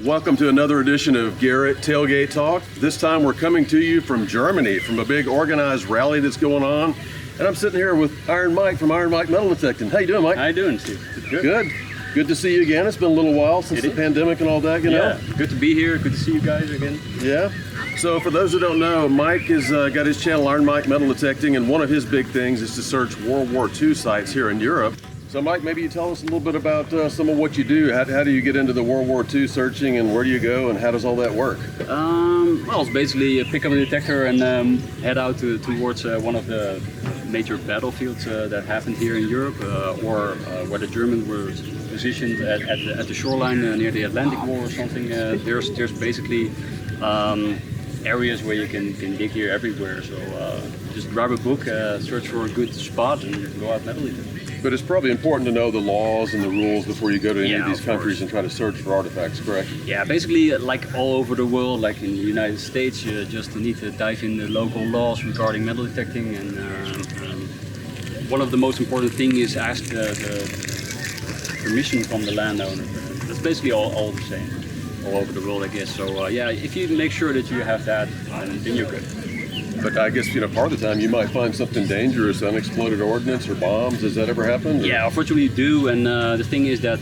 Welcome to another edition of Garrett Tailgate Talk. This time we're coming to you from Germany, from a big organized rally that's going on. And I'm sitting here with Iron Mike from Iron Mike Metal Detecting. How you doing, Mike? How you doing, Steve? Good. Good to see you again. It's been a little while since the pandemic and all that, you know? Yeah, good to be here. Good to see you guys again. Yeah. So for those who don't know, Mike has got his channel Iron Mike Metal Detecting, and one of his big things is to search World War II sites here in Europe. So Mike, maybe you tell us a little bit about some of what you do. How do you get into the World War II searching, and where do you go, and how does all that work? Well, it's basically pick up a detector and head out towards one of the major battlefields that happened here in Europe, or where the Germans were positioned at the shoreline near the Atlantic Wall or something. There's basically areas where you can dig here everywhere. So just grab a book, search for a good spot, and go out metal detecting. But it's probably important to know the laws and the rules before you go to any of these countries course. and try to search for artifacts, correct? Yeah, basically like all over the world, like in the United States, you just need to dive in the local laws regarding metal detecting. And one of the most important things is ask the permission from the landowner. That's basically all the same, all over the world, I guess. So yeah, if you make sure that you have that, then you're good. But I guess, part of the time you might find something dangerous, unexploded ordnance or bombs. Does that ever happen? Yeah, unfortunately you do. And the thing is that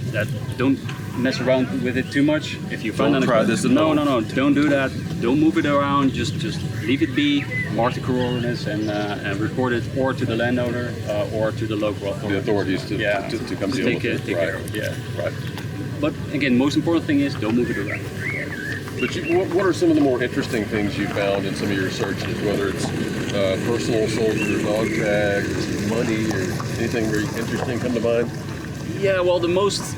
don't mess around with it too much. If you find Don't try this at no, home. don't do that. Don't move it around. Just leave it be. Mark the coordinates and report it or to the landowner or to the local authorities. The authorities to come deal with it. Take care of it. Yeah. Right. But again, most important thing is don't move it around. But what are some of the more interesting things you found in some of your searches, whether it's personal soldier, dog tags, money, or anything very interesting come to mind? Yeah, well, the most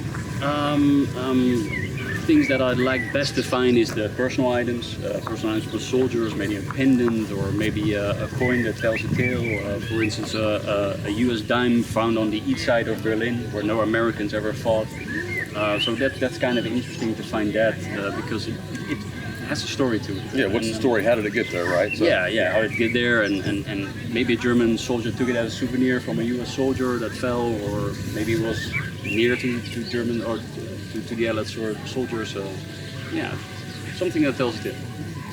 things that I'd like best to find is the personal items for soldiers, maybe a pendant or maybe a coin that tells a tale. For instance, a US dime found on the east side of Berlin where no Americans ever fought. So that's kind of interesting to find that because it has a story to it. Yeah, what's the story? How did it get there, right? So, yeah, how did it get there, and maybe a German soldier took it as a souvenir from a US soldier that fell, or maybe it was near to German or to the Allied soldiers. So yeah, something that tells a tale.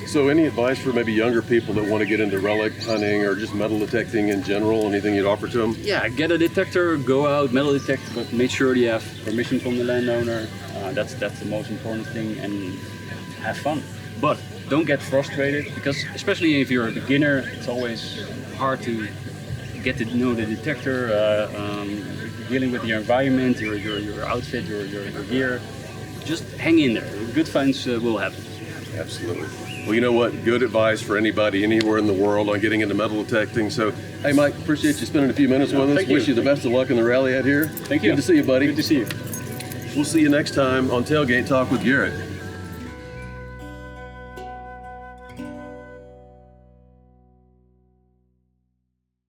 So any advice for maybe younger people that want to get into relic hunting or just metal detecting in general? Anything you'd offer to them? Yeah, get a detector, go out, metal detect, but make sure you have permission from the landowner. That's the most important thing, and have fun. But don't get frustrated, because especially if you're a beginner, it's always hard to get to know the detector, dealing with your environment, your outfit, your gear. Just hang in there. Good finds will happen. Absolutely. Well, you know what? Good advice for anybody anywhere in the world on getting into metal detecting. So, hey, Mike, appreciate you spending a few minutes with us. Thank you. Wish you the best of luck in the rally out here. Thank you. Good to see you, buddy. Good to see you. We'll see you next time on Tailgate Talk with Garrett.